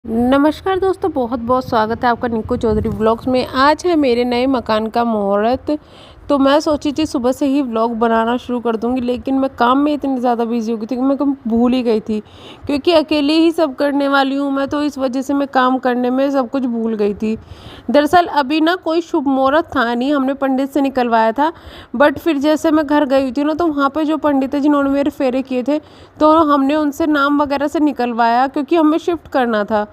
नमस्कार दोस्तों, बहुत बहुत स्वागत है आपका निक्कू चौधरी व्लॉग्स में। आज है मेरे नए मकान का मुहूर्त। तो मैं सोची थी सुबह से ही व्लॉग बनाना शुरू कर दूंगी, लेकिन मैं काम में इतनी ज़्यादा बिजी हो गई थी कि मैं कम भूल ही गई थी, क्योंकि अकेले ही सब करने वाली हूँ मैं, तो इस वजह से मैं काम करने में सब कुछ भूल गई थी। दरअसल अभी ना कोई शुभ मुहूर्त था नहीं, हमने पंडित से निकलवाया था। बट फिर जैसे मैं घर गई थी ना, तो वहाँ पर जो पंडित है जिन्होंने मेरे फेरे किए थे, तो हमने उनसे नाम वगैरह से निकलवाया, क्योंकि हमें शिफ्ट करना था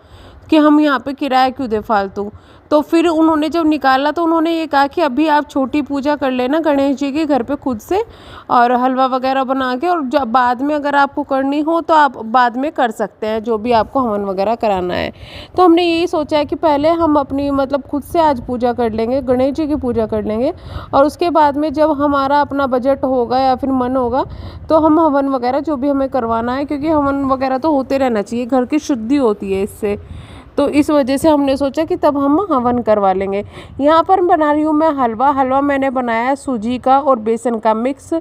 कि हम यहाँ पे किराया क्यों दे फालतू। तो फिर उन्होंने जब निकाला तो उन्होंने ये कहा कि अभी आप छोटी पूजा कर लेना गणेश जी की घर पे खुद से, और हलवा वगैरह बना के, और जब बाद में अगर आपको करनी हो तो आप बाद में कर सकते हैं, जो भी आपको हवन वगैरह कराना है। तो हमने यही सोचा है कि पहले हम अपनी मतलब खुद से आज पूजा कर लेंगे, गणेश जी की पूजा कर लेंगे, और उसके बाद में जब हमारा अपना बजट होगा या फिर मन होगा तो हम हवन वगैरह जो भी हमें करवाना है, क्योंकि हवन वगैरह तो होते रहना चाहिए, घर की शुद्धि होती है इससे। तो इस वजह से हमने सोचा कि तब हम हवन करवा लेंगे। यहाँ पर बना रही हूँ मैं हलवा मैंने बनाया है सूजी का और बेसन का मिक्स।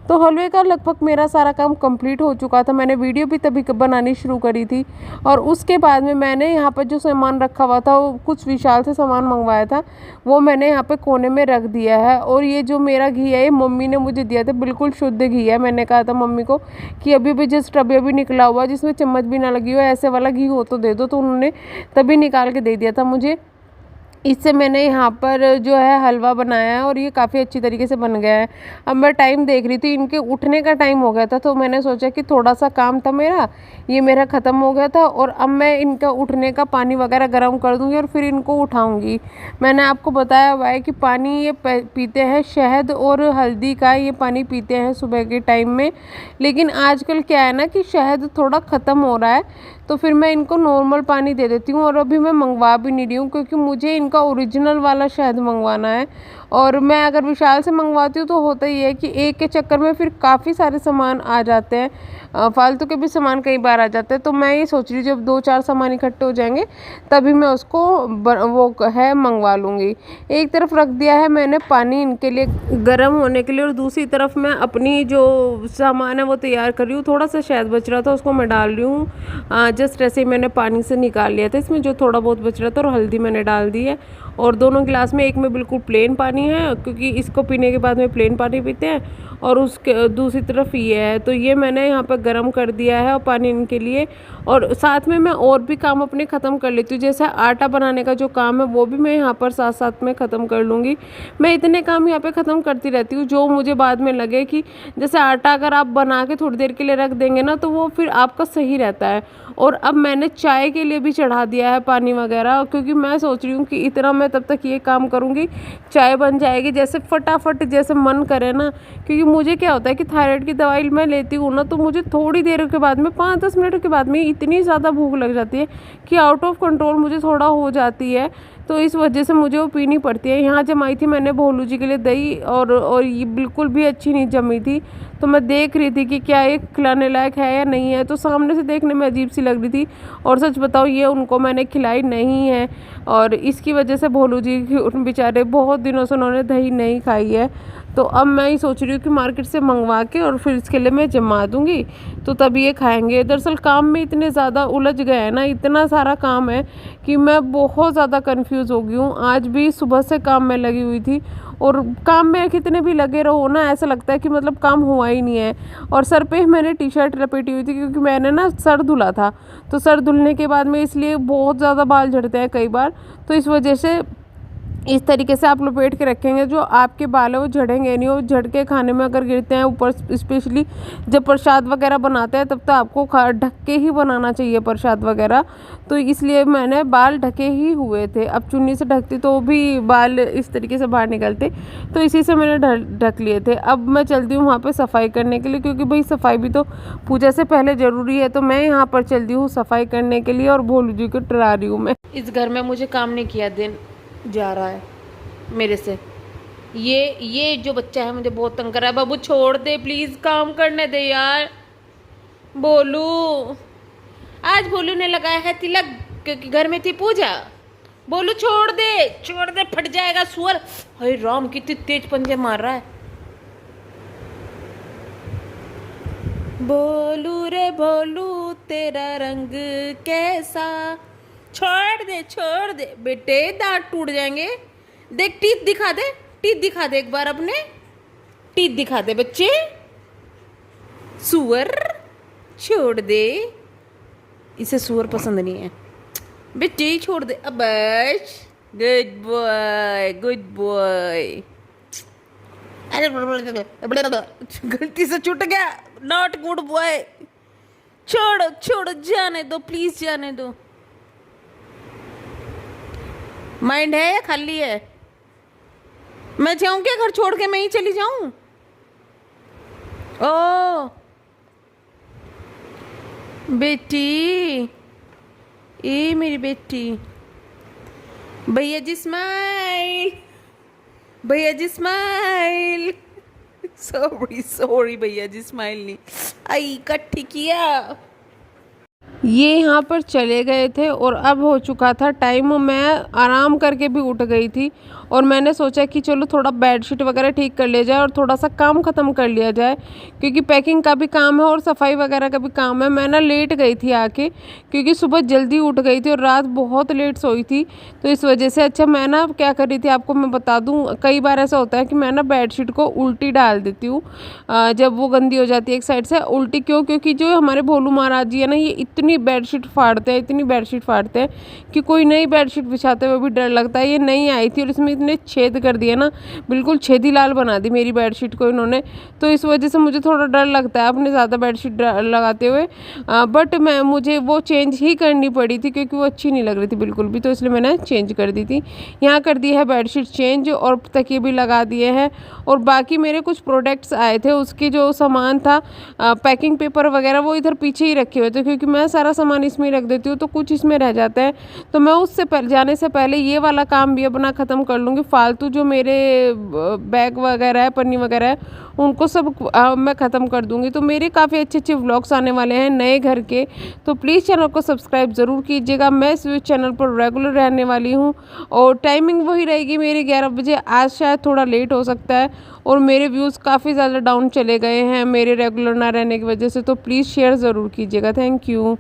तो हलवे का लगभग मेरा सारा काम कंप्लीट हो चुका था, मैंने वीडियो भी तभी बनानी शुरू करी थी। और उसके बाद में मैंने यहाँ पर जो सामान रखा हुआ था, वो कुछ विशाल से सामान मंगवाया था, वो मैंने यहाँ पे कोने में रख दिया है। और ये जो मेरा घी है, ये मम्मी ने मुझे दिया था, बिल्कुल शुद्ध घी है। मैंने कहा था मम्मी को कि अभी भी जस्ट अभी निकला हुआ, जिसमें चम्मच भी ना लगी हो, ऐसे वाला घी हो तो दे दो। तो उन्होंने तभी निकाल के दे दिया था मुझे। इससे मैंने यहाँ पर जो है हलवा बनाया है, और ये काफ़ी अच्छी तरीके से बन गया है। अब मैं टाइम देख रही थी, इनके उठने का टाइम हो गया था, तो मैंने सोचा कि थोड़ा सा काम था मेरा, ये मेरा ख़त्म हो गया था, और अब मैं इनका उठने का पानी वगैरह गर्म कर दूँगी और फिर इनको उठाऊँगी। मैंने आपको बताया हुआ है कि पानी ये पीते हैं, शहद और हल्दी का ये पानी पीते हैं सुबह के टाइम में। लेकिन आजकल क्या है ना कि शहद थोड़ा ख़त्म हो रहा है, तो फिर मैं इनको नॉर्मल पानी दे देती हूँ। और अभी मैं मंगवा भी नहीं रही हूँ, क्योंकि मुझे इनका ओरिजिनल वाला शहद मंगवाना है। और मैं अगर विशाल से मंगवाती हूँ तो होता ही है कि एक के चक्कर में फिर काफ़ी सारे सामान आ जाते हैं, फालतू के भी सामान कई बार आ जाते हैं। तो मैं ये सोच रही हूँ जब 2-4 सामान इकट्ठे हो जाएंगे तभी मैं उसको वो है मंगवा लूँगी। एक तरफ रख दिया है मैंने पानी इनके लिए गर्म होने के लिए, और दूसरी तरफ मैं अपनी जो सामान है वो तैयार कर रही हूँ। थोड़ा सा शहद बच रहा था, उसको मैं डाल रही हूँ। जस्ट ऐसे ही मैंने पानी से निकाल लिया था, इसमें जो थोड़ा बहुत बच रहा था, और हल्दी मैंने डाल दी है। और दोनों गिलास में एक में बिल्कुल प्लेन पानी है, क्योंकि इसको पीने के बाद में प्लेन पानी पीते हैं, और उसके दूसरी तरफ ये है। तो ये मैंने यहाँ पर गर्म कर दिया है और पानी इनके लिए। और साथ में मैं और भी काम अपने ख़त्म कर लेती हूँ, जैसे आटा बनाने का जो काम है वो भी मैं यहाँ पर साथ साथ में ख़त्म कर लूँगी। मैं इतने काम यहाँ पे ख़त्म करती रहती हूँ जो मुझे बाद में लगे कि, जैसे आटा अगर आप बना के थोड़ी देर के लिए रख देंगे ना, तो वो फिर आपका सही रहता है। और अब मैंने चाय के लिए भी चढ़ा दिया है पानी वगैरह, क्योंकि मैं सोच रही हूँ कि इतना मैं तब तक ये काम करूँगी, चाय बन जाएगी जैसे फटाफट जैसे मन करे ना। क्योंकि मुझे क्या होता है कि थायराइड की दवाई मैं लेती हूँ ना, तो मुझे थोड़ी देर के बाद में 5-10 मिनट के बाद में इतनी ज़्यादा भूख लग जाती है कि आउट ऑफ कंट्रोल मुझे थोड़ा हो जाती है। तो इस वजह से मुझे वो पीनी पड़ती है। यहाँ जमाई थी मैंने भोलू जी के लिए दही, और ये बिल्कुल भी अच्छी नहीं जमी थी। तो मैं देख रही थी कि क्या ये खिलाने लायक है या नहीं है, तो सामने से देखने में अजीब सी लग रही थी। और सच बताओ, ये उनको मैंने खिलाई नहीं है, और इसकी वजह से भोलू जी बेचारे बहुत दिनों से उन्होंने दही नहीं खाई है। तो अब मैं ही सोच रही हूँ कि मार्केट से मंगवा के और फिर इसके लिए मैं जमा दूँगी, तो तभी ये खाएंगे। दरअसल काम में इतने ज़्यादा उलझ गए हैं ना, इतना सारा काम है कि मैं बहुत ज़्यादा कंफ्यूज हो गई हूँ। आज भी सुबह से काम में लगी हुई थी, और काम में कितने भी लगे रहो ना, ऐसा लगता है कि मतलब काम हुआ ही नहीं है। और सर पे मैंने टी शर्ट लपेटी हुई थी, क्योंकि मैंने ना सर धुला था, तो सर धुलने के बाद में इसलिए बहुत ज़्यादा बाल झड़ते हैं कई बार। तो इस वजह से इस तरीके से आप लपेट के रखेंगे, जो आपके बाल है वो झड़ेंगे नहीं। और झटके खाने में अगर गिरते हैं ऊपर, स्पेशली जब प्रसाद वगैरह बनाते हैं, तब तो आपको ढक के ही बनाना चाहिए प्रसाद वगैरह। तो इसलिए मैंने बाल ढके ही हुए थे। अब चुन्नी से ढकती तो भी बाल इस तरीके से बाहर निकलते, तो इसी से मैंने ढक लिए थे। अब मैं चलती हूँ वहाँ पर सफाई करने के लिए, क्योंकि भाई सफाई भी तो पूजा से पहले ज़रूरी है। तो मैं यहाँ पर चलती हूँ सफाई करने के लिए, और भोलू जी को डरा रही हूँ मैं। इस घर में मुझे काम नहीं किया दिन जा रहा है मेरे से। ये जो बच्चा है मुझे बहुत तंग कर रहा है। बाबू छोड़ दे प्लीज, काम करने दे यार। बोलू, आज बोलू ने लगाया है तिलक, क्योंकि घर में थी पूजा। बोलू छोड़ दे, फट जाएगा सुअर। हाय राम, कितनी तेज पंजे मार रहा है। बोलू रे बोलू, तेरा रंग कैसा, छोड़ दे बेटे, दांत टूट जाएंगे। देख टीथ दिखा दे, टीथ दिखा दे एक बार अपने, टीथ दिखा दे बच्चे। सुअर, छोड़ दे, इसे सुअर पसंद नहीं है बेटे, छोड़ दे अब बस। Good boy, good boy. अरे गलती से छूट गया, नॉट गुड बॉय। छोड़ो छोड़ो, जाने दो प्लीज, जाने दो। माइंड है या खाली है? मैं जाऊं क्या घर छोड़ के, मैं ही चली जाऊं? ओ बेटी, ए मेरी बेटी, भैया जी स्माइल, भैया जी स्माइल। सॉरी सॉरी भैया जी स्माइल नहीं आई, इकट्ठी किया। ये यहाँ पर चले गए थे और अब हो चुका था टाइम, मैं आराम करके भी उठ गई थी और मैंने सोचा कि चलो थोड़ा बेडशीट वगैरह ठीक कर लिया जाए और थोड़ा सा काम ख़त्म कर लिया जाए, क्योंकि पैकिंग का भी काम है और सफाई वगैरह का भी काम है। मैं ना लेट गई थी आके, क्योंकि सुबह जल्दी उठ गई थी और रात बहुत लेट सोई थी, तो इस वजह से। अच्छा मैं ना क्या कर रही थी आपको मैं बता दूँ, कई बार ऐसा होता है कि मैं ना बेडशीट को उल्टी डाल देती हूँ जब वो गंदी हो जाती है एक साइड से। उल्टी क्यों? क्योंकि जो हमारे भोलू महाराज जी है ना, ये इतनी बेडशीट फाड़ते हैं, इतनी बेडशीट फाड़ते हैं कि कोई नई बेडशीट बिछाते हुए भी डर लगता है। ये नई आई थी और इसमें इतने छेद कर दिए ना, बिल्कुल छेदी लाल बना दी मेरी बेडशीट को इन्होंने, तो इस वजह से मुझे थोड़ा डर लगता है अपने ज़्यादा बेडशीट लगाते हुए। बट मुझे वो चेंज ही करनी पड़ी थी क्योंकि वो अच्छी नहीं लग रही थी बिल्कुल भी, तो इसलिए मैंने चेंज कर दी थी। यहाँ कर दी है बेडशीट चेंज और तकिए भी लगा दिए हैं। और बाकी मेरे कुछ प्रोडक्ट्स आए थे, उसकी जो सामान था पैकिंग पेपर वगैरह, वो इधर पीछे ही रखे हुए थे, क्योंकि मैं सारा सामान इसमें ही रख देती हूँ तो कुछ इसमें रह जाता है। तो मैं उससे जाने से पहले ये वाला काम भी अपना ख़त्म कर लूँगी। फालतू जो मेरे बैग वगैरह है, पन्नी वगैरह है, उनको सब मैं ख़त्म कर दूँगी। तो मेरे काफ़ी अच्छे अच्छे व्लॉग्स आने वाले हैं नए घर के, तो प्लीज़ चैनल को सब्सक्राइब ज़रूर कीजिएगा। मैं इस चैनल पर रेगुलर रहने वाली हूँ और टाइमिंग वही रहेगी मेरी 11 बजे। आज शायद थोड़ा लेट हो सकता है और मेरे व्यूज़ काफ़ी ज़्यादा डाउन चले गए हैं मेरे रेगुलर ना रहने की वजह से, तो प्लीज़ शेयर ज़रूर कीजिएगा। Thank you.